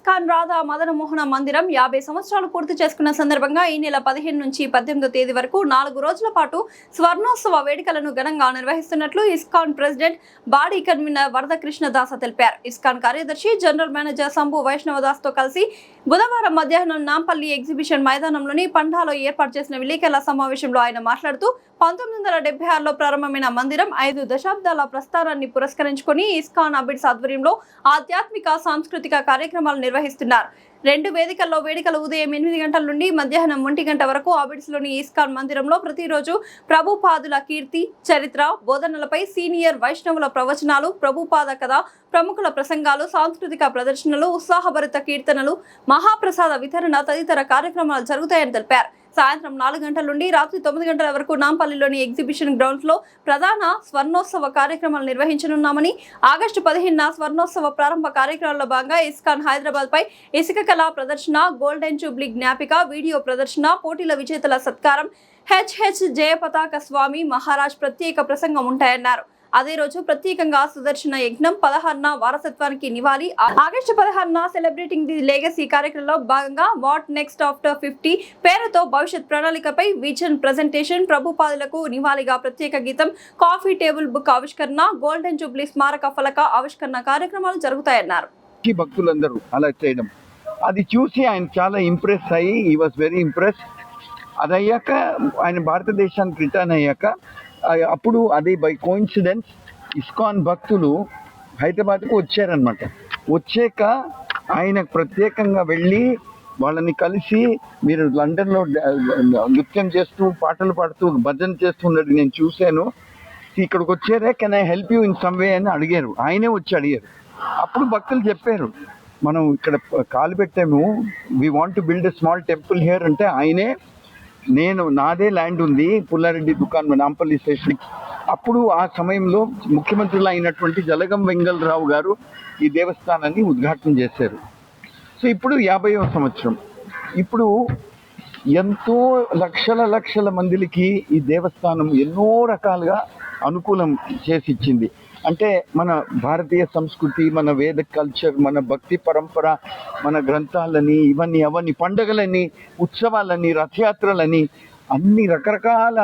ISKCON Radha మదన మోహన మందిరం 50 సంవత్సరాలు పూర్తి చేసుకున్న సందర్భంగా ఈ నెల 15 నుంచి 18వ తేదీ వరకు 4 రోజుల పాటు స్వర్ణోత్సవ వేడుకలను ఘనంగా నిర్వహిస్తున్నట్లు ఇస్కాన్ ప్రెసిడెంట్ బాడీ కన్వీనర్ వరదకృష్ణ దాస తెలిపారు. ఇస్కాన్ కార్యదర్శి జనరల్ మేనేజర్ శంభు వైష్ణవదాస్ తో కలిసి బుధవారం మధ్యాహ్నం నాంపల్లి ఎగ్జిబిషన్ మైదానంలోని పండాలో ఏర్పాటు చేసిన విలేకరుల సమావేశంలో ఆయన మాట్లాడుతూ 1976లో ప్రారంభమైన మందిరం 5 దశాబ్దాల ప్రస్థానాన్ని పురస్కరించుకొని ఇస్కాన్ అబిడ్స్ ఆధ్వర్యంలో ఆధ్యాత్మిక సాంస్కృతిక కార్యక్రమాలు నిర్వహిస్తున్నారు. 2 వేదికల్లో వేడుకలు ఉదయం 8 గంటల నుండి మధ్యాహ్నం 1 గంట వరకు అబిడ్స్లోని ఇస్కాన్ మందిరంలో ప్రతిరోజు ప్రభుపాదుల కీర్తి, చరిత్ర, బోధనలపై సీనియర్ వైష్ణవుల ప్రవచనాలు, ప్రభుపాద కథ, ప్రముఖుల ప్రసంగాలు, సాంస్కృతిక ప్రదర్శనలు, ఉత్సాహభరిత కీర్తనలు, మహాప్రసాద వితరణ తదితర కార్యక్రమాలు జరుగుతాయని తెలిపారు. సాయంత్రం 4 గంటల నుండి రాత్రి 9 గంటల వరకు నాంపల్లిలోని ఎగ్జిబిషన్ గ్రౌండ్స్ లో ప్రధాన స్వర్ణోత్సవ కార్యక్రమాలు నిర్వహించనున్నామని, ఆగస్టు 15న స్వర్ణోత్సవ ప్రారంభ కార్యక్రమాల్లో భాగంగా ఇస్కాన్ హైదరాబాద్ పై ఇసుక కళా ప్రదర్శన, గోల్డెన్ జూబ్లీ జ్ఞాపిక, వీడియో ప్రదర్శన, పోటీల విజేతల సత్కారం, హెచ్హెచ్ జయపతాక స్వామి మహారాజ్ ప్రత్యేక ప్రసంగం ఉంటాయన్నారు. అదే రోజు ప్రత్యేకంగా సుదర్శన యజ్ఞం, 16న వారసత్వానికి నివాళి, ఆగస్టు 16న సెలబ్రేటింగ్ ది లెగసీ కార్యక్రమంలో భాగంగా వాట్ నెక్స్ట్ ఆఫ్టర్ 50 పేరుతో భవిష్యత్ ప్రణాళికపై విజన్ ప్రెజెంటేషన్, ప్రభుపాదులకు నివాళిగా ప్రత్యేక గీతం, కాఫీ టేబుల్ బుక్ ఆవిష్కరణ, గోల్డెన్ జూబ్లీ స్మారక ఫలక ఆవిష్కరణ కార్యక్రమాలు జరుగుతాయన్నారు. భక్తులందరూ అలా చేయడం అది చూసి ఆయన చాలా ఇంప్రెస్ అయ్యి ఈ వాజ్ వెరీ ఇంప్రెస్. అది అయ్యాక ఆయన భారతదేశానికి రిటర్న్ అయ్యాక అప్పుడు అది బై కోఇన్సిడెన్స్ ఇస్కాన్ భక్తులు హైదరాబాద్కు వచ్చారనమాట. వచ్చాక ఆయన ప్రత్యేకంగా వెళ్ళి వాళ్ళని కలిసి, మీరు లండన్లో నృత్యం చేస్తూ పాటలు పాడుతూ భజన చేస్తున్నది నేను చూశాను, ఇక్కడికి వచ్చారే, can I help you in some way అని అడిగారు. ఆయనే వచ్చి అడిగారు. అప్పుడు భక్తులు చెప్పారు, మనం ఇక్కడ కాలు పెట్టాము, we want to build a small temple here అంటే ఆయనే, నేను నాదే ల్యాండ్ ఉంది పుల్లారెడ్డి దుకాణం నాంపల్లి స్టేషన్. అప్పుడు ఆ సమయంలో ముఖ్యమంత్రులు అయినటువంటి జలగం వెంగళరావు గారు ఈ దేవస్థానాన్ని ఉద్ఘాటన చేశారు. సో ఇప్పుడు 50వ సంవత్సరం. ఇప్పుడు ఎంతో లక్షల మందికి ఈ దేవస్థానం ఎన్నో రకాలుగా అనుకూలం చేసి ఇచ్చింది. అంటే మన భారతీయ సంస్కృతి, మన వేద కల్చర్, మన భక్తి పరంపర, మన గ్రంథాలని, ఇవన్నీ అవన్నీ పండగలని, ఉత్సవాలని, రథయాత్రలని, అన్ని రకరకాల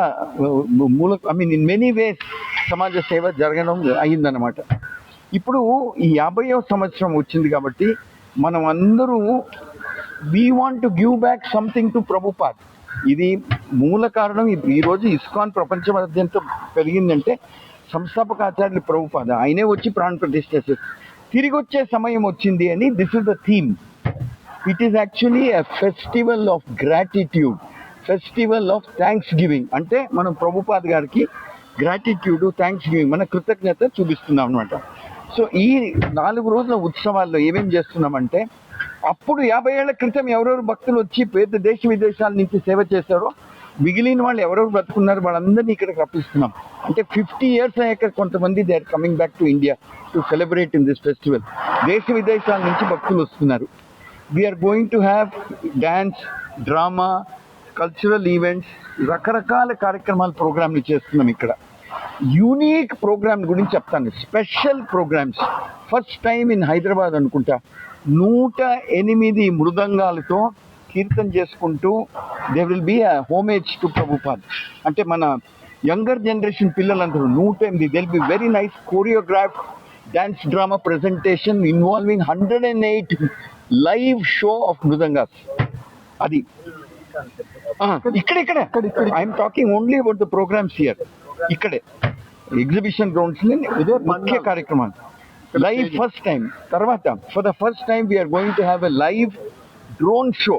ఇన్ మెనీ వేస్ సమాజ సేవ జరగడం అయిందన్నమాట. ఇప్పుడు ఈ 50వ సంవత్సరం వచ్చింది కాబట్టి మనం అందరూ we want to give back something to Prabhupad. ఇది మూల కారణం. ఈరోజు ఇస్కాన్ ప్రపంచమధ్యంతో పెరిగిందంటే సంస్థాపకాచార్యులు ప్రభుపాద, ఆయనే వచ్చి ప్రాణ ప్రతిష్ఠ చేశారు. తిరిగి వచ్చే సమయం వచ్చింది అని this is the theme. It is actually a festival of gratitude, festival of thanks giving. అంటే మనం ప్రభుపాద్ గారికి గ్రాటిట్యూడ్, థ్యాంక్స్ గివింగ్, మన కృతజ్ఞత చూపిస్తున్నాం అనమాట. సో ఈ 4 రోజుల ఉత్సవాల్లో ఏమేం చేస్తున్నామంటే, అప్పుడు 50 ఏళ్ల క్రితం ఎవరెవరు భక్తులు వచ్చి పేద దేశ విదేశాల నుంచి సేవ చేశారో మిగిలిన వాళ్ళు ఎవరెవరు బ్రతుకున్నారు వాళ్ళందరినీ ఇక్కడికి రప్పిస్తున్నాం. అంటే 50 years అయ్యాక కొంతమంది they are coming back to India to celebrate in this festival. దేశ విదేశాల నుంచి భక్తులు వస్తున్నారు. We're going to have dance, drama, cultural events, రకరకాల కార్యక్రమాలు, ప్రోగ్రాంలు చేస్తున్నాం ఇక్కడ. యూనిక్ ప్రోగ్రామ్ గురించి చెప్తాను. Special programmes first time in Hyderabad అనుకుంటా 108 మృదంగాలతో కీర్తన చేసుకుంటూ they will be a homage to Prabhupad. అంటే మన యంగర్ జనరేషన్ పిల్లలందరూ 108, they will be very nice choreograph dance drama presentation involving 108 live show of mridangas. అది ఇక్కడ I'm talking only about the programs here. ఇక్కడే ఎగ్జిబిషన్ గ్రౌండ్స్ ఇదే ముఖ్య కార్యక్రమాలు. Live first time. తర్వాత for the first time we're going to have a live drone show.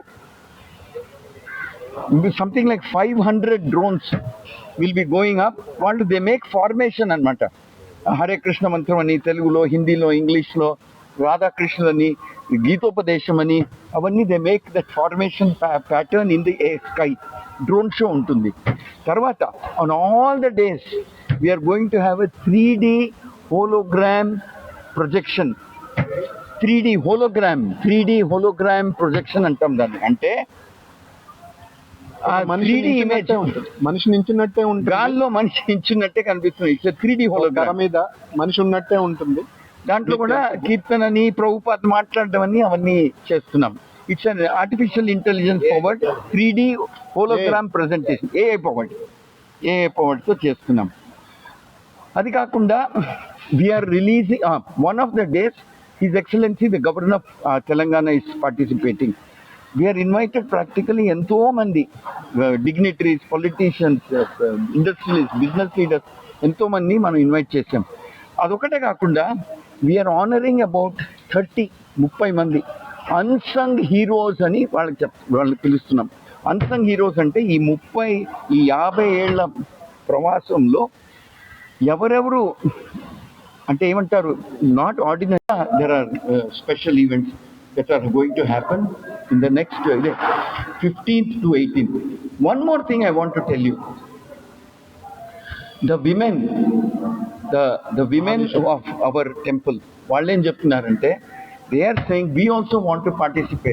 Something like 500 drones will be going up. They make formation అనమాట. హరే కృష్ణ మంత్రం అని తెలుగులో, హిందీలో, ఇంగ్లీష్లో, రాధాకృష్ణులు అని, గీతోపదేశం అని, అవన్నీ they make that formation pattern in the sky. Drone show ఉంటుంది. తర్వాత on all the days we're going to have a 3D hologram projection. 3D hologram projection అంటాం దాన్ని. అంటే మనిషి నించున్నట్టే ఉంటుంది, గాల్లో మనిషి నించున్నట్టే కనిపిస్తుంది. 3D హోలోగ్రామ్ మీద మనిషి ఉన్నట్టే ఉంటుంది. దాంట్లో కూడా కీర్తనని ప్రభుపాద్ మాట్లాడడం అని అవన్నీ చేస్తున్నాం. It's an artificial intelligence powered 3D hologram presentation AI పవర్డ్తో చేస్తున్నాం. అది కాకుండా we're releasing one of the days his excellency the governor of Telangana is participating. We're invited practically ఎంతో మంది dignitaries, politicians, industrialist, business leaders ఎంతో మంది మనం ఇన్వైట్ చేసాం. అదొకటే కాకుండా వీఆర్ ఆనరింగ్ అబౌట్ 30 మంది అన్సంగ్ హీరోస్ అని వాళ్ళకి పిలుస్తున్నాం. అన్సంగ్ హీరోస్ అంటే ఈ 50 ఏళ్ల ప్రవాసంలో ఎవరెవరు అంటే ఏమంటారు, not ordinary, there are special events that are going to happen in the next 15th to 18th. One more thing I want to tell you. The women of our temple, వాళ్ళు ఏం చెప్తున్నారంటే, they are saying we also want to participate.